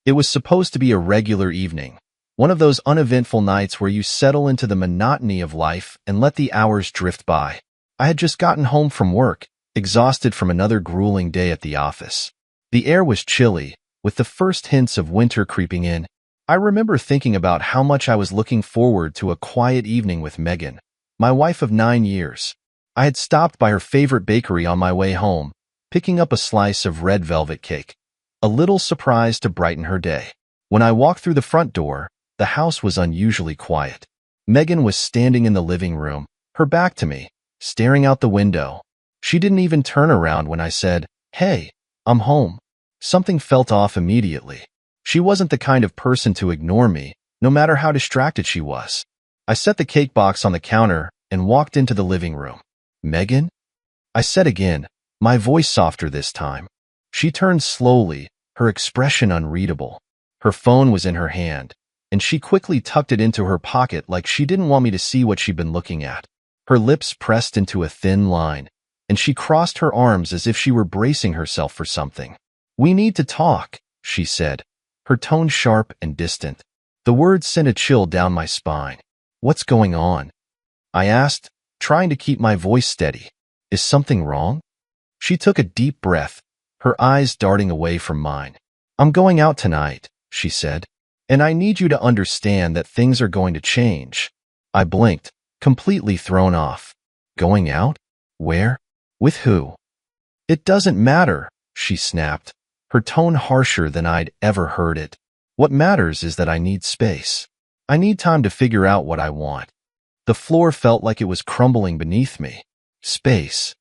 It was supposed to be a regular evening, one of those uneventful nights where you settle into the monotony of life and let the hours drift by. I had just gotten home from work, exhausted from another grueling day at the office. The air was chilly, with the first hints of winter creeping in. I remember thinking about how much I was looking forward to a quiet evening with Megan, my wife of 9 years. I had stopped by her favorite bakery on my way home, picking up a slice of red velvet cake, a little surprise to brighten her day. When I walked through the front door, the house was unusually quiet. Megan was standing in the living room, her back to me, staring out the window. She didn't even turn around when I said, "Hey, I'm home." Something felt off immediately. She wasn't the kind of person to ignore me, no matter how distracted she was. I set the cake box on the counter and walked into the living room. "Megan?" I said again, my voice softer this time. She turned slowly, her expression unreadable. Her phone was in her hand, and she quickly tucked it into her pocket like she didn't want me to see what she'd been looking at. Her lips pressed into a thin line, and she crossed her arms as if she were bracing herself for something. "We need to talk," she said, her tone sharp and distant. The words sent a chill down my spine. "What's going on?" I asked, trying to keep my voice steady. "Is something wrong?" She took a deep breath, her eyes darting away from mine. "I'm going out tonight," she said, "and I need you to understand that things are going to change." I blinked, completely thrown off. "Going out? Where? With who?" "It doesn't matter," she snapped, her tone harsher than I'd ever heard it. "What matters is that I need space. I need time to figure out what I want." The floor felt like it was crumbling beneath me. "Space,"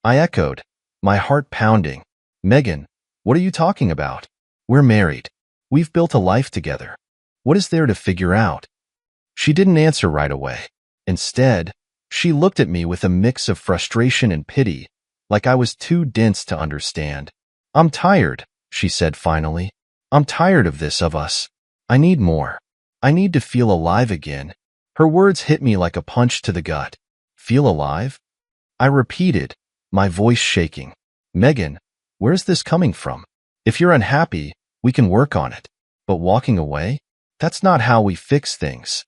I echoed, my heart pounding. "Megan, what are you talking about? We're married. We've built a life together. What is there to figure out?" She didn't answer right away. Instead, she looked at me with a mix of frustration and pity, like I was too dense to understand. "I'm tired," she said finally. "I'm tired of this, of us. I need more. I need to feel alive again." Her words hit me like a punch to the gut. "Feel alive?" I repeated, my voice shaking. "Megan, where's this coming from? If you're unhappy, we can work on it. But walking away? That's not how we fix things."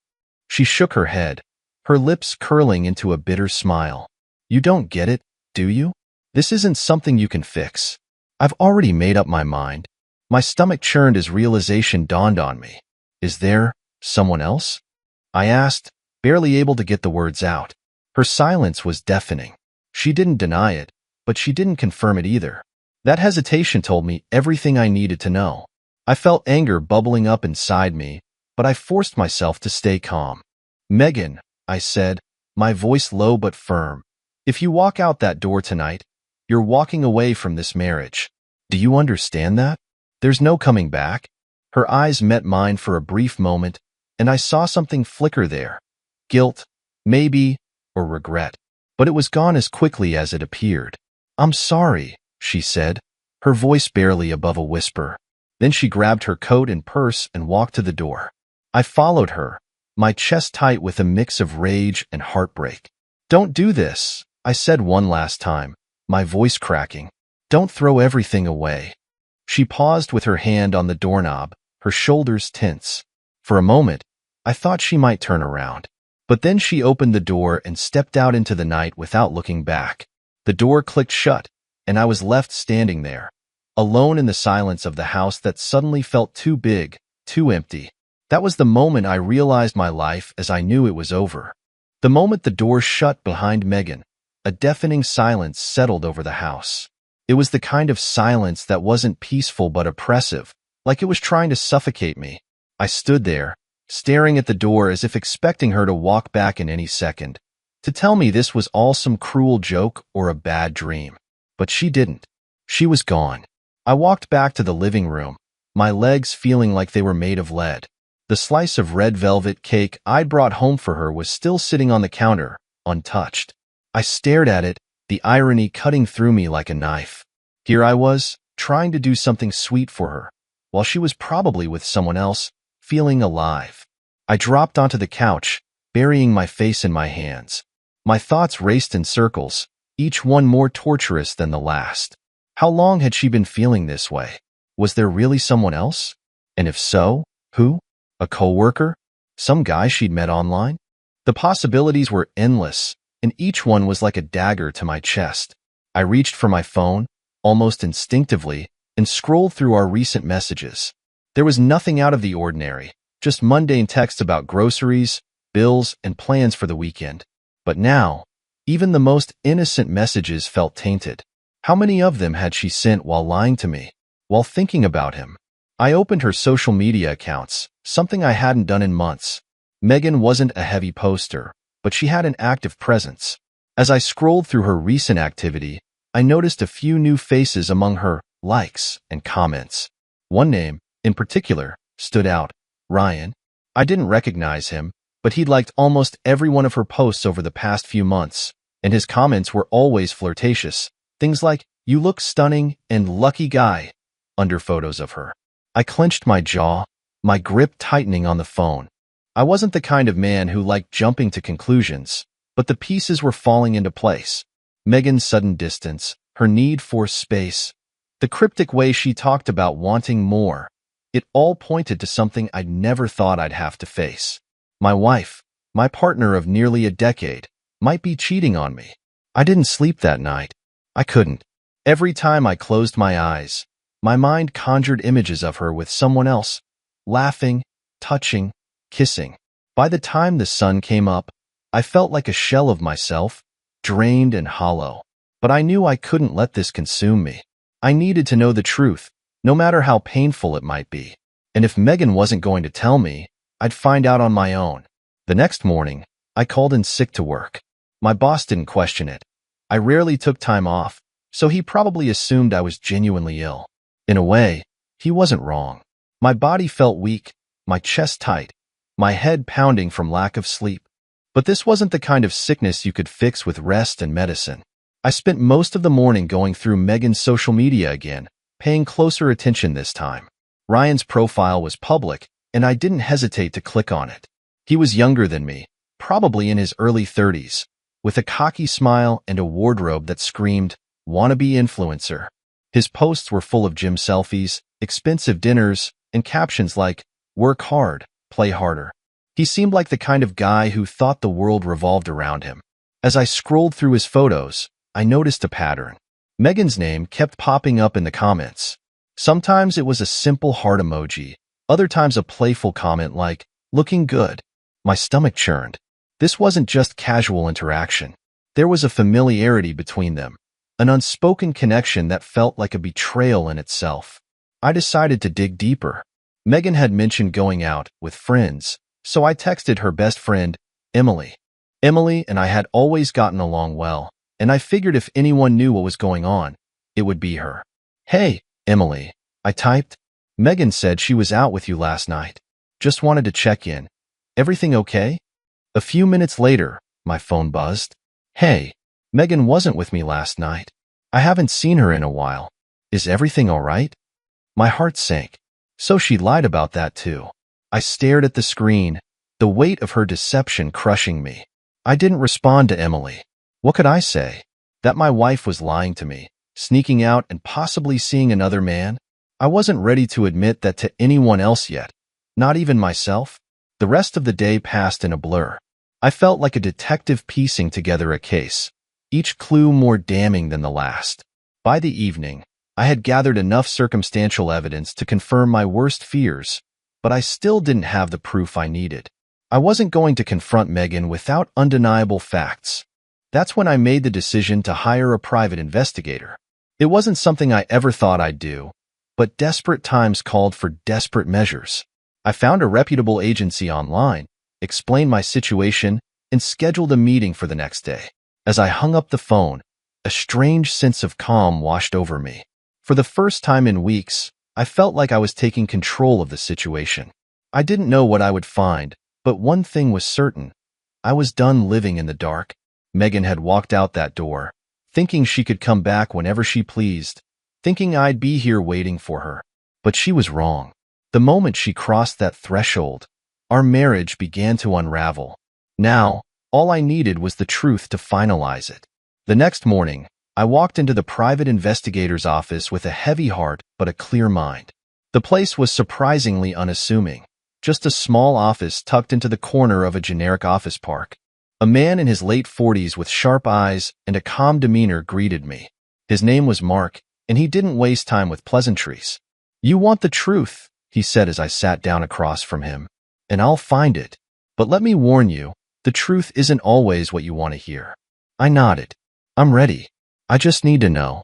She shook her head, her lips curling into a bitter smile. "You don't get it, do you? This isn't something you can fix. I've already made up my mind." My stomach churned as realization dawned on me. "Is there someone else?" I asked, barely able to get the words out. Her silence was deafening. She didn't deny it, but she didn't confirm it either. That hesitation told me everything I needed to know. I felt anger bubbling up inside me, but I forced myself to stay calm. "Megan," I said, my voice low but firm, "if you walk out that door tonight, you're walking away from this marriage. Do you understand that? There's no coming back." Her eyes met mine for a brief moment, and I saw something flicker there. Guilt, maybe, or regret. But it was gone as quickly as it appeared. "I'm sorry," she said, her voice barely above a whisper. Then she grabbed her coat and purse and walked to the door. I followed her, my chest tight with a mix of rage and heartbreak. "Don't do this," I said one last time, my voice cracking. "Don't throw everything away." She paused with her hand on the doorknob, her shoulders tense. For a moment, I thought she might turn around. But then she opened the door and stepped out into the night without looking back. The door clicked shut, and I was left standing there, alone in the silence of the house that suddenly felt too big, too empty. That was the moment I realized my life as I knew it was over. The moment the door shut behind Megan, a deafening silence settled over the house. It was the kind of silence that wasn't peaceful but oppressive, like it was trying to suffocate me. I stood there, staring at the door as if expecting her to walk back in any second, to tell me this was all some cruel joke or a bad dream. But she didn't. She was gone. I walked back to the living room, my legs feeling like they were made of lead. The slice of red velvet cake I'd brought home for her was still sitting on the counter, untouched. I stared at it, the irony cutting through me like a knife. Here I was, trying to do something sweet for her, while she was probably with someone else, feeling alive. I dropped onto the couch, burying my face in my hands. My thoughts raced in circles, each one more torturous than the last. How long had she been feeling this way? Was there really someone else? And if so, who? A coworker? Some guy she'd met online? The possibilities were endless, and each one was like a dagger to my chest. I reached for my phone, almost instinctively, and scrolled through our recent messages. There was nothing out of the ordinary, just mundane texts about groceries, bills, and plans for the weekend. But now, even the most innocent messages felt tainted. How many of them had she sent while lying to me, while thinking about him? I opened her social media accounts, something I hadn't done in months. Megan wasn't a heavy poster, but she had an active presence. As I scrolled through her recent activity, I noticed a few new faces among her likes and comments. One name, in particular, stood out: Ryan. I didn't recognize him, but he'd liked almost every one of her posts over the past few months, and his comments were always flirtatious. Things like, "You look stunning," and "lucky guy," under photos of her. I clenched my jaw, my grip tightening on the phone. I wasn't the kind of man who liked jumping to conclusions, but the pieces were falling into place. Megan's sudden distance, her need for space, the cryptic way she talked about wanting more, it all pointed to something I'd never thought I'd have to face. My wife, my partner of nearly a decade, might be cheating on me. I didn't sleep that night. I couldn't. Every time I closed my eyes, my mind conjured images of her with someone else, laughing, touching, kissing. By the time the sun came up, I felt like a shell of myself, drained and hollow. But I knew I couldn't let this consume me. I needed to know the truth, no matter how painful it might be. And if Megan wasn't going to tell me, I'd find out on my own. The next morning, I called in sick to work. My boss didn't question it. I rarely took time off, so he probably assumed I was genuinely ill. In a way, he wasn't wrong. My body felt weak, my chest tight, my head pounding from lack of sleep. But this wasn't the kind of sickness you could fix with rest and medicine. I spent most of the morning going through Megan's social media again, paying closer attention this time. Ryan's profile was public, and I didn't hesitate to click on it. He was younger than me, probably in his early 30s, with a cocky smile and a wardrobe that screamed, "wannabe influencer." His posts were full of gym selfies, expensive dinners, and captions like, "Work hard, play harder." He seemed like the kind of guy who thought the world revolved around him. As I scrolled through his photos, I noticed a pattern. Megan's name kept popping up in the comments. Sometimes it was a simple heart emoji, other times a playful comment like, "looking good." My stomach churned. This wasn't just casual interaction. There was a familiarity between them, an unspoken connection that felt like a betrayal in itself. I decided to dig deeper. Megan had mentioned going out with friends, so I texted her best friend, Emily. Emily and I had always gotten along well, and I figured if anyone knew what was going on, it would be her. "Hey, Emily," I typed. "Megan said she was out with you last night. Just wanted to check in. Everything okay?" A few minutes later, my phone buzzed. "Hey, Megan wasn't with me last night. I haven't seen her in a while. Is everything all right?" My heart sank. So she lied about that too. I stared at the screen, the weight of her deception crushing me. I didn't respond to Emily. What could I say? That my wife was lying to me, sneaking out and possibly seeing another man? I wasn't ready to admit that to anyone else yet, not even myself. The rest of the day passed in a blur. I felt like a detective piecing together a case, each clue more damning than the last. By the evening, I had gathered enough circumstantial evidence to confirm my worst fears, but I still didn't have the proof I needed. I wasn't going to confront Megan without undeniable facts. That's when I made the decision to hire a private investigator. It wasn't something I ever thought I'd do, but desperate times called for desperate measures. I found a reputable agency online, explained my situation, and scheduled a meeting for the next day. As I hung up the phone, a strange sense of calm washed over me. For the first time in weeks, I felt like I was taking control of the situation. I didn't know what I would find, but one thing was certain. I was done living in the dark. Megan had walked out that door, thinking she could come back whenever she pleased, thinking I'd be here waiting for her. But she was wrong. The moment she crossed that threshold, our marriage began to unravel. Now, all I needed was the truth to finalize it. The next morning, I walked into the private investigator's office with a heavy heart but a clear mind. The place was surprisingly unassuming. Just a small office tucked into the corner of a generic office park. A man in his late 40s with sharp eyes and a calm demeanor greeted me. His name was Mark, and he didn't waste time with pleasantries. "You want the truth," he said as I sat down across from him, "and I'll find it. But let me warn you, the truth isn't always what you want to hear." I nodded. "I'm ready. I just need to know."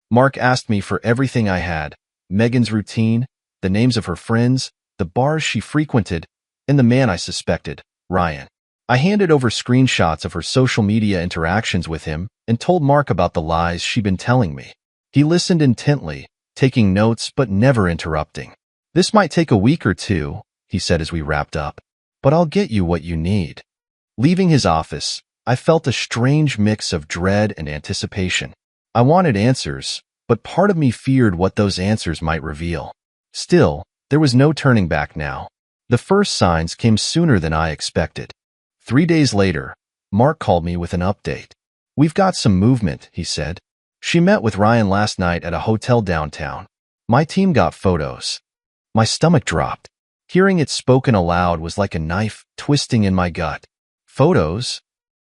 Mark asked me for everything I had: Megan's routine, the names of her friends, the bars she frequented, and the man I suspected, Ryan. I handed over screenshots of her social media interactions with him and told Mark about the lies she'd been telling me. He listened intently, taking notes but never interrupting. "This might take a week or two," he said as we wrapped up, "but I'll get you what you need." Leaving his office, I felt a strange mix of dread and anticipation. I wanted answers, but part of me feared what those answers might reveal. Still, there was no turning back now. The first signs came sooner than I expected. 3 days later, Mark called me with an update. "We've got some movement," he said. "She met with Ryan last night at a hotel downtown. My team got photos." My stomach dropped. Hearing it spoken aloud was like a knife twisting in my gut. "Photos?"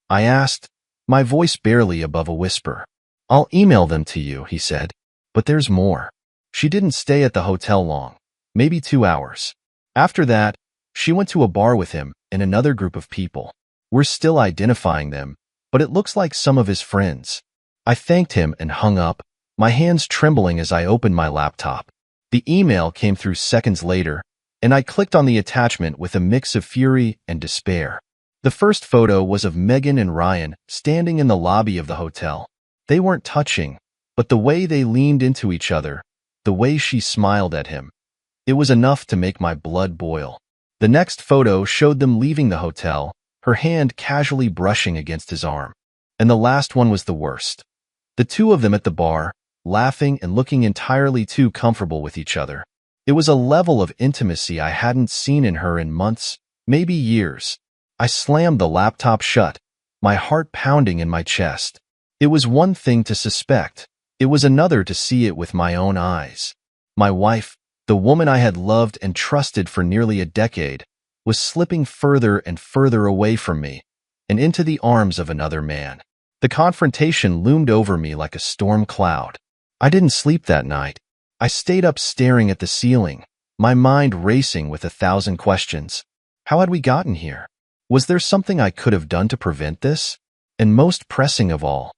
I asked, my voice barely above a whisper. "I'll email them to you," he said. "But there's more. She didn't stay at the hotel long, maybe 2 hours. After that, she went to a bar with him and another group of people. We're still identifying them, but it looks like some of his friends." I thanked him and hung up, my hands trembling as I opened my laptop. The email came through seconds later, and I clicked on the attachment with a mix of fury and despair. The first photo was of Megan and Ryan standing in the lobby of the hotel. They weren't touching, but the way they leaned into each other, the way she smiled at him, it was enough to make my blood boil. The next photo showed them leaving the hotel, her hand casually brushing against his arm. And the last one was the worst. The two of them at the bar, laughing and looking entirely too comfortable with each other. It was a level of intimacy I hadn't seen in her in months, maybe years. I slammed the laptop shut, my heart pounding in my chest. It was one thing to suspect. It was another to see it with my own eyes. My wife, the woman I had loved and trusted for nearly a decade, was slipping further and further away from me and into the arms of another man. The confrontation loomed over me like a storm cloud. I didn't sleep that night. I stayed up staring at the ceiling, my mind racing with 1,000 questions. How had we gotten here? Was there something I could have done to prevent this? And most pressing of all,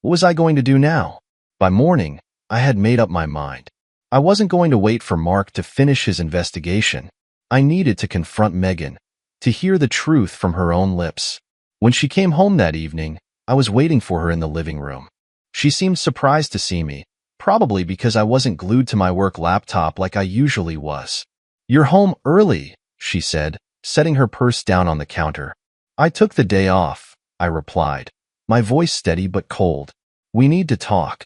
what was I going to do now? By morning, I had made up my mind. I wasn't going to wait for Mark to finish his investigation. I needed to confront Megan, to hear the truth from her own lips. When she came home that evening, I was waiting for her in the living room. She seemed surprised to see me, probably because I wasn't glued to my work laptop like I usually was. "You're home early," she said, setting her purse down on the counter. "I took the day off," I replied, my voice steady but cold. "We need to talk."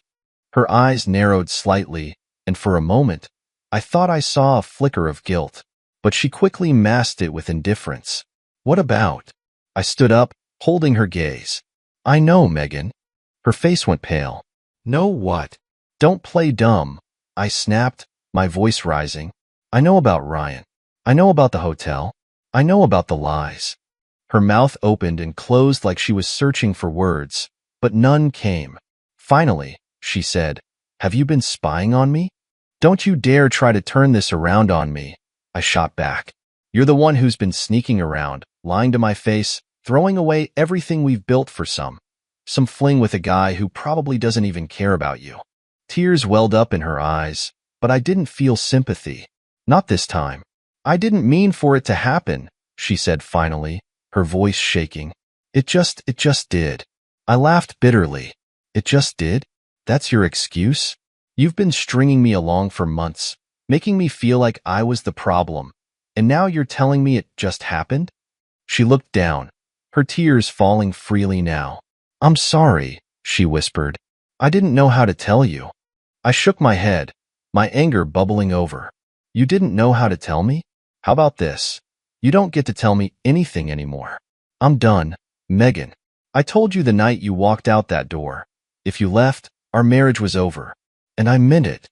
Her eyes narrowed slightly, and for a moment, I thought I saw a flicker of guilt, but she quickly masked it with indifference. "What about?" I stood up, holding her gaze. "I know, Megan." Her face went pale. "Know what?" "Don't play dumb," I snapped, my voice rising. "I know about Ryan. I know about the hotel. I know about the lies." Her mouth opened and closed like she was searching for words, but none came. Finally, she said, "Have you been spying on me?" "Don't you dare try to turn this around on me," I shot back. "You're the one who's been sneaking around, lying to my face, throwing away everything we've built for some fling with a guy who probably doesn't even care about you." Tears welled up in her eyes, but I didn't feel sympathy. "Not this time." "I didn't mean for it to happen," she said finally, her voice shaking. It just did." I laughed bitterly. "It just did? That's your excuse? You've been stringing me along for months, making me feel like I was the problem, and now you're telling me it just happened?" She looked down, her tears falling freely now. "I'm sorry," she whispered. "I didn't know how to tell you." I shook my head, my anger bubbling over. "You didn't know how to tell me? How about this? You don't get to tell me anything anymore. I'm done, Megan. I told you the night you walked out that door. If you left, our marriage was over. And I meant it."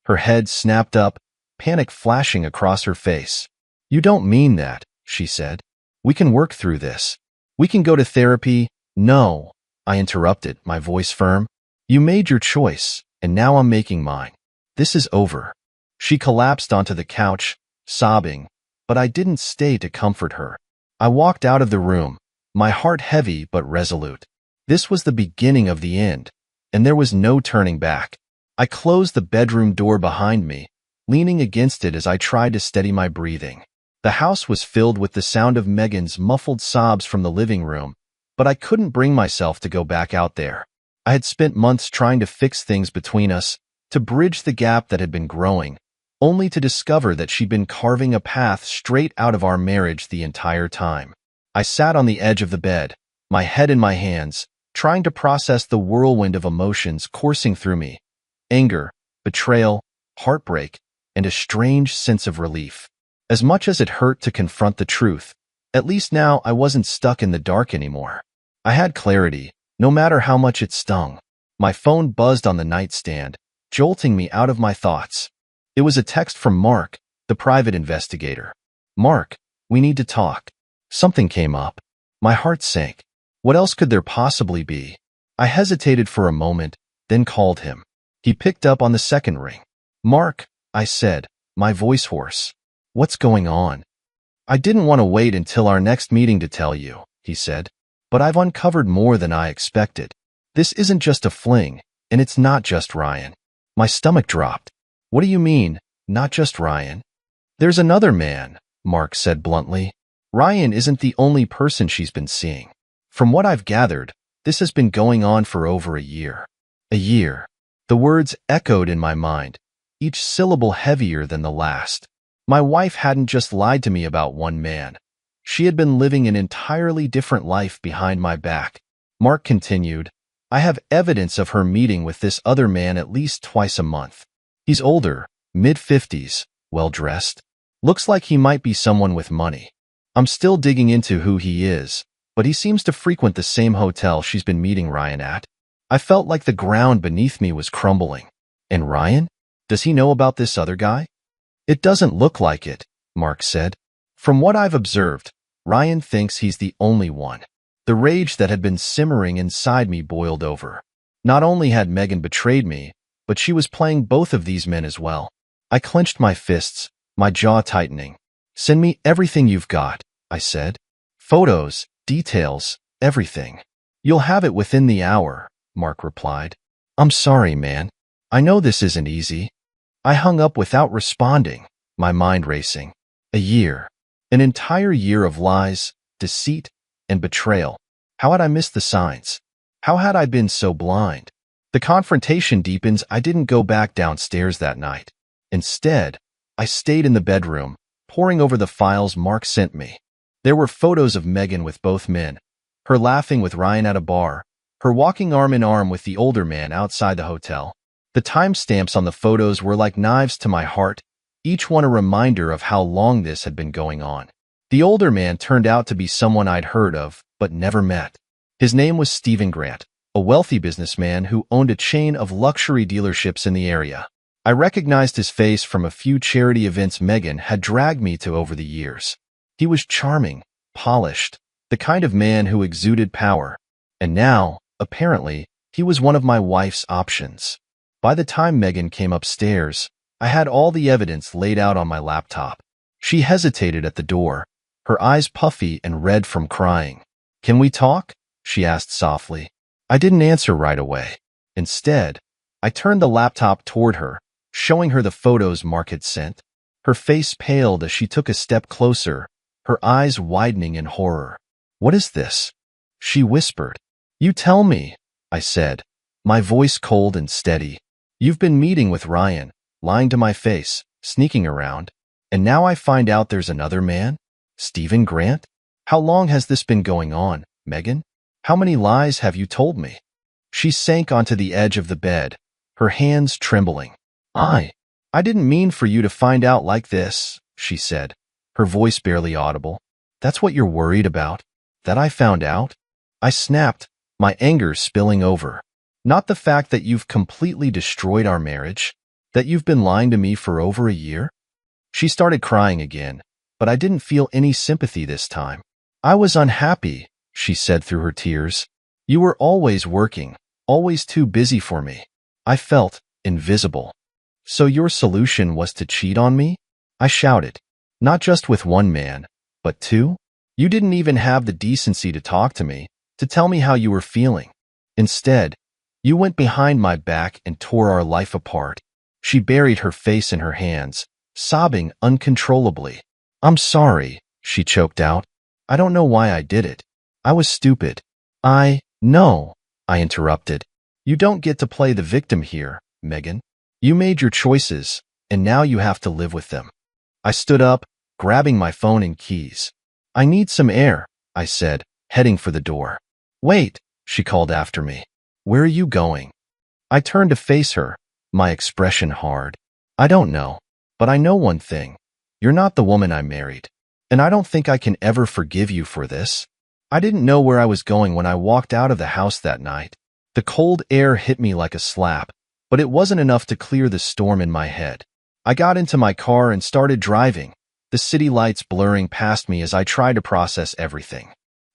Her head snapped up, panic flashing across her face. "You don't mean that," she said. "We can work through this. We can go to therapy." "No," I interrupted, my voice firm. "You made your choice, and now I'm making mine. This is over." She collapsed onto the couch, sobbing, but I didn't stay to comfort her. I walked out of the room, my heart heavy but resolute. This was the beginning of the end, and there was no turning back. I closed the bedroom door behind me, leaning against it as I tried to steady my breathing. The house was filled with the sound of Megan's muffled sobs from the living room, but I couldn't bring myself to go back out there. I had spent months trying to fix things between us, to bridge the gap that had been growing, only to discover that she'd been carving a path straight out of our marriage the entire time. I sat on the edge of the bed, my head in my hands, trying to process the whirlwind of emotions coursing through me: anger, betrayal, heartbreak, and a strange sense of relief. As much as it hurt to confront the truth, at least now I wasn't stuck in the dark anymore. I had clarity, no matter how much it stung. My phone buzzed on the nightstand, jolting me out of my thoughts. It was a text from Mark, the private investigator. "Mark, we need to talk." Something came up. My heart sank. What else could there possibly be? I hesitated for a moment, then called him. He picked up on the second ring. "Mark," I said, my voice hoarse. "What's going on?" "I didn't want to wait until our next meeting to tell you," he said, "but I've uncovered more than I expected. This isn't just a fling, and it's not just Ryan." My stomach dropped. "What do you mean, not just Ryan?" "There's another man," Mark said bluntly. "Ryan isn't the only person she's been seeing. From what I've gathered, this has been going on for over a year." A year. The words echoed in my mind, each syllable heavier than the last. My wife hadn't just lied to me about one man. She had been living an entirely different life behind my back. Mark continued, "I have evidence of her meeting with this other man at least twice a month. He's older, mid-50s, well-dressed. Looks like he might be someone with money. I'm still digging into who he is, but he seems to frequent the same hotel she's been meeting Ryan at." I felt like the ground beneath me was crumbling. "And Ryan? Does he know about this other guy?" "It doesn't look like it," Mark said. "From what I've observed, Ryan thinks he's the only one." The rage that had been simmering inside me boiled over. Not only had Megan betrayed me, but she was playing both of these men as well. I clenched my fists, my jaw tightening. "Send me everything you've got," I said. "Photos, details, everything." "You'll have it within the hour," Mark replied. "I'm sorry, man. I know this isn't easy." I hung up without responding, my mind racing. A year. An entire year of lies, deceit, and betrayal. How had I missed the signs? How had I been so blind? The confrontation deepens. I didn't go back downstairs that night. Instead, I stayed in the bedroom, poring over the files Mark sent me. There were photos of Megan with both men, her laughing with Ryan at a bar, her walking arm in arm with the older man outside the hotel. The timestamps on the photos were like knives to my heart, each one a reminder of how long this had been going on. The older man turned out to be someone I'd heard of, but never met. His name was Stephen Grant, a wealthy businessman who owned a chain of luxury dealerships in the area. I recognized his face from a few charity events Megan had dragged me to over the years. He was charming, polished, the kind of man who exuded power. And now, apparently, he was one of my wife's options. By the time Megan came upstairs, I had all the evidence laid out on my laptop. She hesitated at the door, her eyes puffy and red from crying. "Can we talk?" she asked softly. I didn't answer right away. Instead, I turned the laptop toward her, showing her the photos Mark had sent. Her face paled as she took a step closer, her eyes widening in horror. "What is this?" she whispered. "You tell me," I said, my voice cold and steady. "You've been meeting with Ryan, lying to my face, sneaking around, and now I find out there's another man? Stephen Grant? How long has this been going on, Megan? How many lies have you told me?" She sank onto the edge of the bed, her hands trembling. I didn't mean for you to find out like this," she said, her voice barely audible. "That's what you're worried about? That I found out?" I snapped, my anger spilling over. "Not the fact that you've completely destroyed our marriage? That you've been lying to me for over a year?" She started crying again, but I didn't feel any sympathy this time. I was unhappy, she said through her tears. You were always working, always too busy for me. I felt invisible. So your solution was to cheat on me? I shouted. Not just with one man, but two? You didn't even have the decency to talk to me, to tell me how you were feeling. Instead, you went behind my back and tore our life apart. She buried her face in her hands, sobbing uncontrollably. I'm sorry, she choked out. I don't know why I did it. I was stupid. No, I interrupted. You don't get to play the victim here, Megan. You made your choices, and now you have to live with them. I stood up, grabbing my phone and keys. I need some air, I said, heading for the door. Wait, she called after me. Where are you going? I turned to face her, my expression hard. I don't know, but I know one thing. You're not the woman I married, and I don't think I can ever forgive you for this. I didn't know where I was going when I walked out of the house that night. The cold air hit me like a slap, but it wasn't enough to clear the storm in my head. I got into my car and started driving, the city lights blurring past me as I tried to process everything.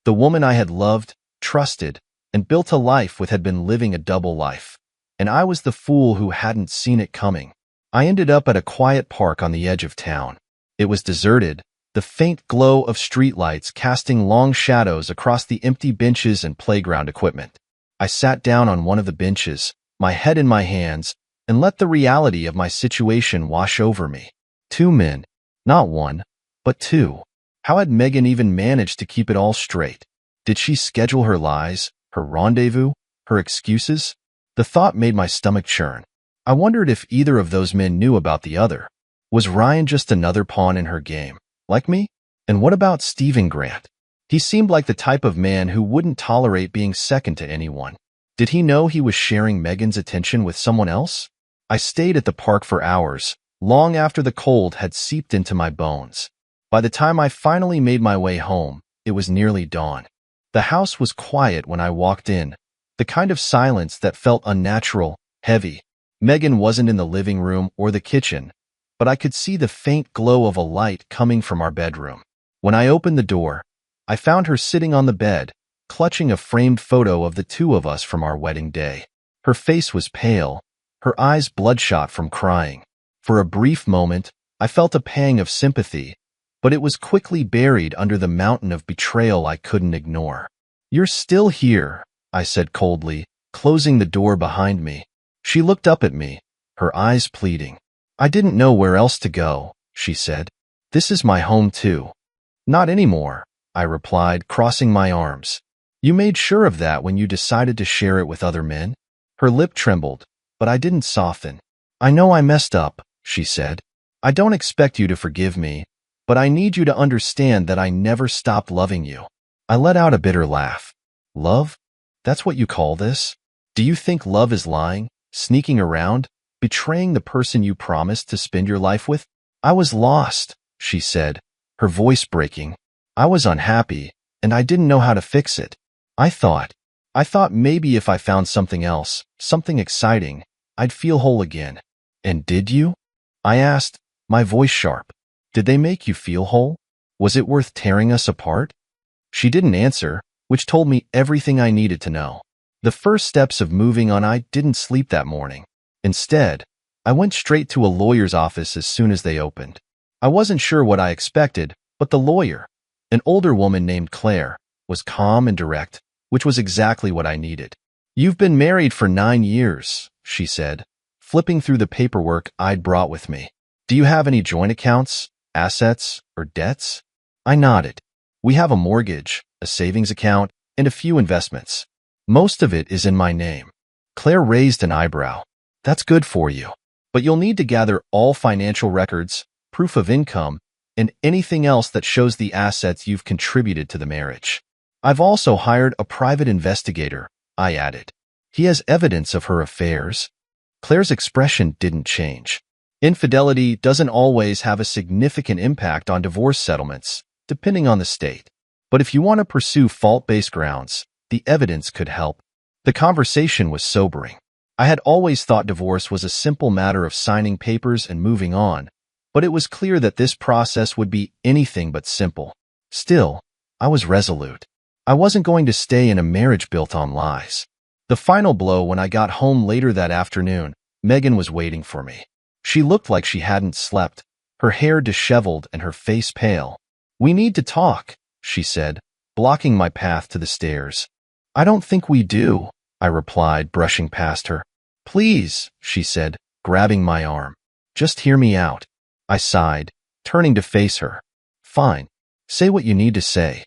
The woman I had loved, trusted, and built a life with had been living a double life, and I was the fool who hadn't seen it coming. I ended up at a quiet park on the edge of town. It was deserted, the faint glow of streetlights casting long shadows across the empty benches and playground equipment. I sat down on one of the benches, my head in my hands, and let the reality of my situation wash over me. Two men, not one, but two. How had Megan even managed to keep it all straight? Did she schedule her lies, her rendezvous, her excuses? The thought made my stomach churn. I wondered if either of those men knew about the other. Was Ryan just another pawn in her game, like me? And what about Stephen Grant? He seemed like the type of man who wouldn't tolerate being second to anyone. Did he know he was sharing Megan's attention with someone else? I stayed at the park for hours, long after the cold had seeped into my bones. By the time I finally made my way home, it was nearly dawn. The house was quiet when I walked in, the kind of silence that felt unnatural, heavy. Megan wasn't in the living room or the kitchen, but I could see the faint glow of a light coming from our bedroom. When I opened the door, I found her sitting on the bed, clutching a framed photo of the two of us from our wedding day. Her face was pale, her eyes bloodshot from crying. For a brief moment, I felt a pang of sympathy, but it was quickly buried under the mountain of betrayal I couldn't ignore. You're still here, I said coldly, closing the door behind me. She looked up at me, her eyes pleading. I didn't know where else to go, she said. This is my home too. Not anymore, I replied, crossing my arms. You made sure of that when you decided to share it with other men? Her lip trembled, but I didn't soften. I know I messed up, she said. I don't expect you to forgive me, but I need you to understand that I never stopped loving you. I let out a bitter laugh. Love? That's what you call this? Do you think love is lying, sneaking around, betraying the person you promised to spend your life with? I was lost, she said, her voice breaking. I was unhappy, and I didn't know how to fix it. I thought maybe if I found something else, something exciting, I'd feel whole again. And did you? I asked, my voice sharp. Did they make you feel whole? Was it worth tearing us apart? She didn't answer, which told me everything I needed to know. The first steps of moving on. I didn't sleep that morning. Instead, I went straight to a lawyer's office as soon as they opened. I wasn't sure what I expected, but the lawyer, an older woman named Claire, was calm and direct, which was exactly what I needed. You've been married for 9 years, she said, flipping through the paperwork I'd brought with me. Do you have any joint accounts, assets, or debts? I nodded. We have a mortgage, a savings account, and a few investments. Most of it is in my name. Claire raised an eyebrow. That's good for you. But you'll need to gather all financial records, proof of income, and anything else that shows the assets you've contributed to the marriage. I've also hired a private investigator, I added. He has evidence of her affairs. Claire's expression didn't change. Infidelity doesn't always have a significant impact on divorce settlements, depending on the state. But if you want to pursue fault-based grounds, the evidence could help. The conversation was sobering. I had always thought divorce was a simple matter of signing papers and moving on, but it was clear that this process would be anything but simple. Still, I was resolute. I wasn't going to stay in a marriage built on lies. The final blow when I got home later that afternoon, Megan was waiting for me. She looked like she hadn't slept, her hair disheveled and her face pale. "We need to talk," she said, blocking my path to the stairs. "I don't think we do," I replied, brushing past her. "Please," she said, grabbing my arm. "Just hear me out." I sighed, turning to face her. "Fine. Say what you need to say."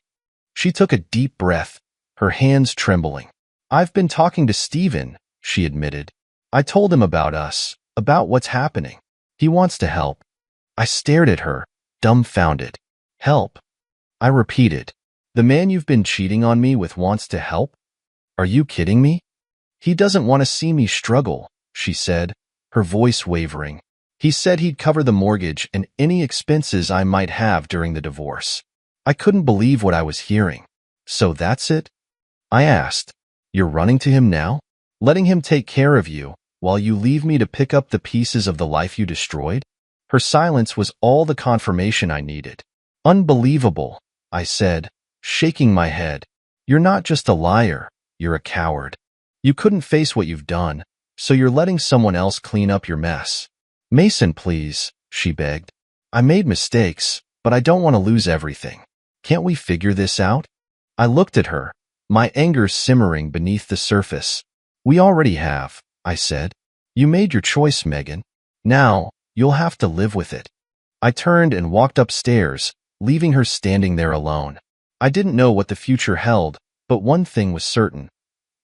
She took a deep breath, her hands trembling. "I've been talking to Steven," she admitted. "I told him about us, about what's happening. He wants to help." I stared at her, dumbfounded. "Help?" I repeated. "The man you've been cheating on me with wants to help? Are you kidding me?" "He doesn't want to see me struggle," she said, her voice wavering. "He said he'd cover the mortgage and any expenses I might have during the divorce." I couldn't believe what I was hearing. "So that's it?" I asked. "You're running to him now? Letting him take care of you, while you leave me to pick up the pieces of the life you destroyed?" Her silence was all the confirmation I needed. "Unbelievable," I said, shaking my head. "You're not just a liar, you're a coward. You couldn't face what you've done, so you're letting someone else clean up your mess." "Mason, please," she begged. "I made mistakes, but I don't want to lose everything. Can't we figure this out?" I looked at her, my anger simmering beneath the surface. "We already have," I said. "You made your choice, Megan. Now, you'll have to live with it." I turned and walked upstairs, leaving her standing there alone. I didn't know what the future held, but one thing was certain.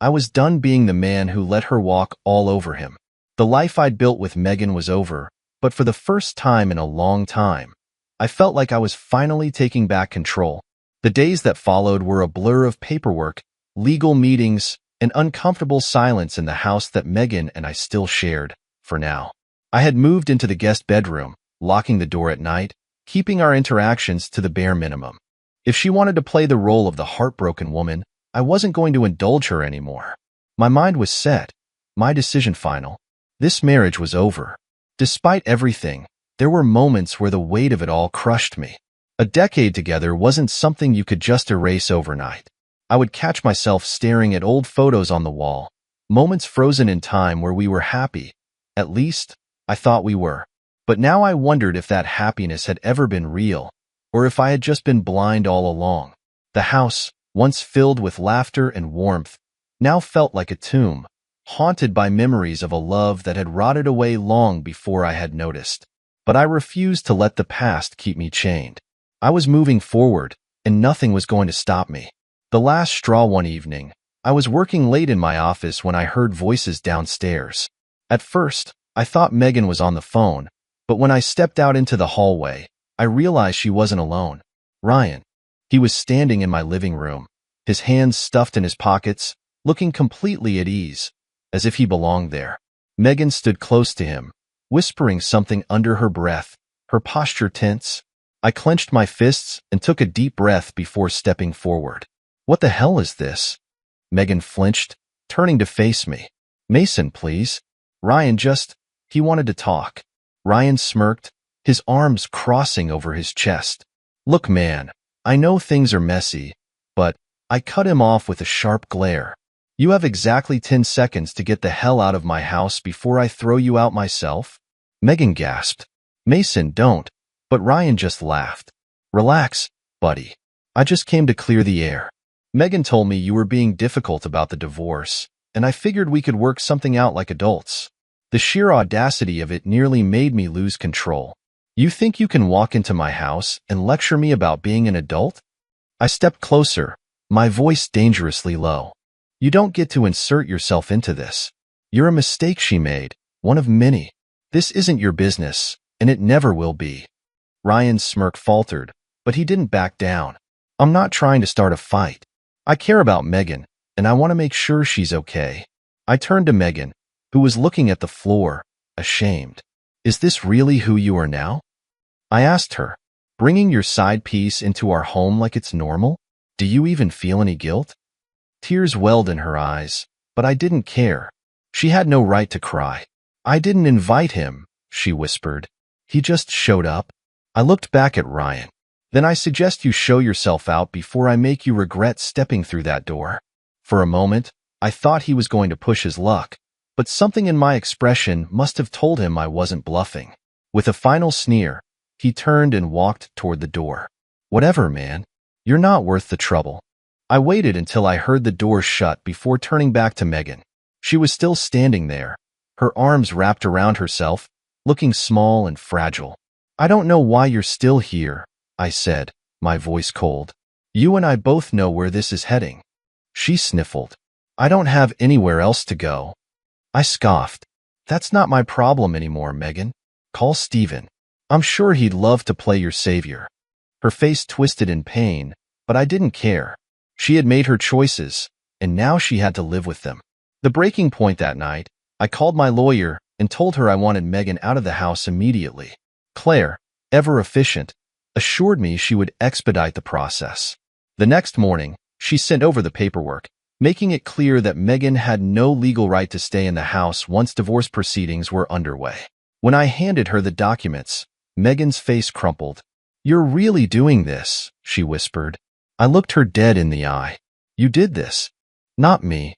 I was done being the man who let her walk all over him. The life I'd built with Megan was over, but for the first time in a long time, I felt like I was finally taking back control. The days that followed were a blur of paperwork, legal meetings, and uncomfortable silence in the house that Megan and I still shared, for now. I had moved into the guest bedroom, locking the door at night, keeping our interactions to the bare minimum. If she wanted to play the role of the heartbroken woman, I wasn't going to indulge her anymore. My mind was set, my decision final. This marriage was over. Despite everything, there were moments where the weight of it all crushed me. A decade together wasn't something you could just erase overnight. I would catch myself staring at old photos on the wall, moments frozen in time where we were happy. At least, I thought we were. But now I wondered if that happiness had ever been real, or if I had just been blind all along. The house, once filled with laughter and warmth, now felt like a tomb, haunted by memories of a love that had rotted away long before I had noticed. But I refused to let the past keep me chained. I was moving forward, and nothing was going to stop me. The last straw one evening, I was working late in my office when I heard voices downstairs. At first, I thought Megan was on the phone, but when I stepped out into the hallway, I realized she wasn't alone. Ryan. He was standing in my living room, his hands stuffed in his pockets, looking completely at ease, as if he belonged there. Megan stood close to him, whispering something under her breath, her posture tense. I clenched my fists and took a deep breath before stepping forward. "What the hell is this?" Megan flinched, turning to face me. "Mason, please." Ryan he wanted to talk. Ryan smirked, his arms crossing over his chest. "Look, man, I know things are messy, but..." I cut him off with a sharp glare. "You have exactly 10 seconds to get the hell out of my house before I throw you out myself." Megan gasped. "Mason, don't." But Ryan just laughed. "Relax, buddy. I just came to clear the air. Megan told me you were being difficult about the divorce, and I figured we could work something out like adults." The sheer audacity of it nearly made me lose control. "You think you can walk into my house and lecture me about being an adult?" I stepped closer, my voice dangerously low. "You don't get to insert yourself into this. You're a mistake she made, one of many. This isn't your business, and it never will be." Ryan's smirk faltered, but he didn't back down. "I'm not trying to start a fight. I care about Megan, and I want to make sure she's okay." I turned to Megan, who was looking at the floor, ashamed. "Is this really who you are now?" I asked her. "Bringing your side piece into our home like it's normal? Do you even feel any guilt?" Tears welled in her eyes, but I didn't care. She had no right to cry. "I didn't invite him," she whispered. He just showed up. I looked back at Ryan. Then I suggest you show yourself out before I make you regret stepping through that door. For a moment, I thought he was going to push his luck, but something in my expression must have told him I wasn't bluffing. With a final sneer, he turned and walked toward the door. Whatever, man. You're not worth the trouble. I waited until I heard the door shut before turning back to Megan. She was still standing there, her arms wrapped around herself, looking small and fragile. I don't know why you're still here, I said, my voice cold. You and I both know where this is heading. She sniffled. I don't have anywhere else to go. I scoffed. That's not my problem anymore, Megan. Call Steven. I'm sure he'd love to play your savior. Her face twisted in pain, but I didn't care. She had made her choices, and now she had to live with them. The breaking point that night, I called my lawyer and told her I wanted Megan out of the house immediately. Claire, ever efficient, assured me she would expedite the process. The next morning, she sent over the paperwork, making it clear that Megan had no legal right to stay in the house once divorce proceedings were underway. When I handed her the documents, Megan's face crumpled. You're really doing this, she whispered. I looked her dead in the eye. You did this. Not me.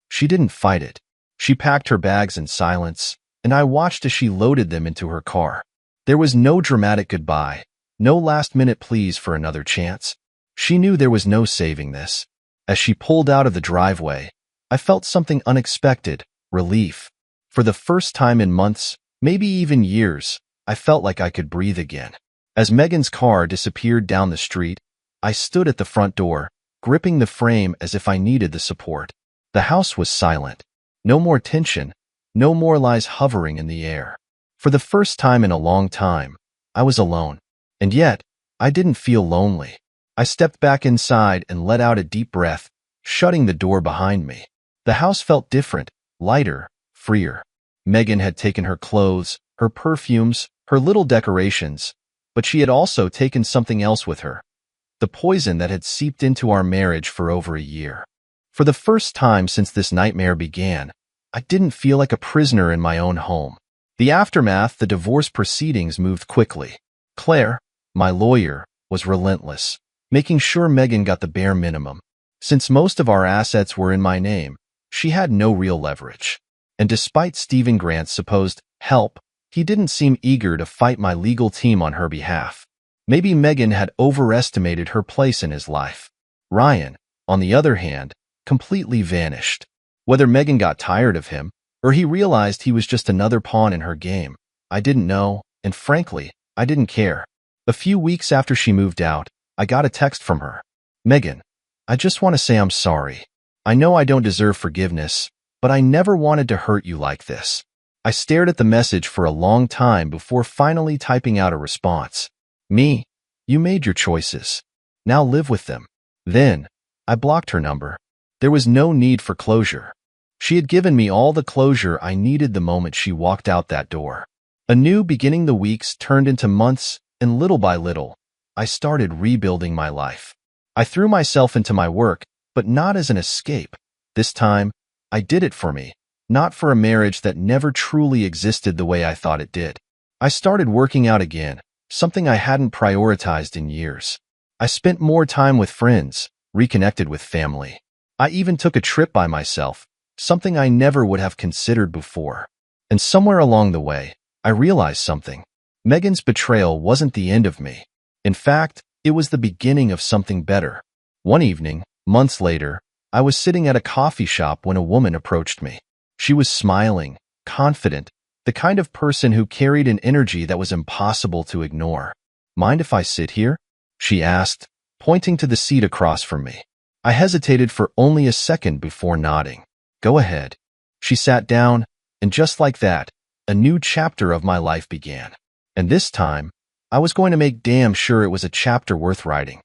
She didn't fight it. She packed her bags in silence, and I watched as she loaded them into her car. There was no dramatic goodbye, no last-minute pleas for another chance. She knew there was no saving this. As she pulled out of the driveway, I felt something unexpected, relief. For the first time in months, maybe even years, I felt like I could breathe again. As Megan's car disappeared down the street, I stood at the front door, gripping the frame as if I needed the support. The house was silent. No more tension, no more lies hovering in the air. For the first time in a long time, I was alone. And yet, I didn't feel lonely. I stepped back inside and let out a deep breath, shutting the door behind me. The house felt different, lighter, freer. Megan had taken her clothes, her perfumes, her little decorations, but she had also taken something else with her. The poison that had seeped into our marriage for over a year. For the first time since this nightmare began, I didn't feel like a prisoner in my own home. The aftermath, the divorce proceedings moved quickly. Claire, my lawyer, was relentless, making sure Megan got the bare minimum. Since most of our assets were in my name, she had no real leverage. And despite Stephen Grant's supposed help, he didn't seem eager to fight my legal team on her behalf. Maybe Megan had overestimated her place in his life. Ryan, on the other hand, completely vanished. Whether Megan got tired of him, or he realized he was just another pawn in her game, I didn't know, and frankly, I didn't care. A few weeks after she moved out, I got a text from her. Megan, I just want to say I'm sorry. I know I don't deserve forgiveness, but I never wanted to hurt you like this. I stared at the message for a long time before finally typing out a response. Me, you made your choices. Now live with them. Then, I blocked her number. There was no need for closure. She had given me all the closure I needed the moment she walked out that door. A new beginning. The weeks turned into months, and little by little, I started rebuilding my life. I threw myself into my work, but not as an escape. This time, I did it for me, not for a marriage that never truly existed the way I thought it did. I started working out again, something I hadn't prioritized in years. I spent more time with friends, reconnected with family. I even took a trip by myself, something I never would have considered before. And somewhere along the way, I realized something. Megan's betrayal wasn't the end of me. In fact, it was the beginning of something better. One evening, months later, I was sitting at a coffee shop when a woman approached me. She was smiling, confident, the kind of person who carried an energy that was impossible to ignore. Mind if I sit here? She asked, pointing to the seat across from me. I hesitated for only a second before nodding. Go ahead. She sat down, and just like that, a new chapter of my life began. And this time, I was going to make damn sure it was a chapter worth writing.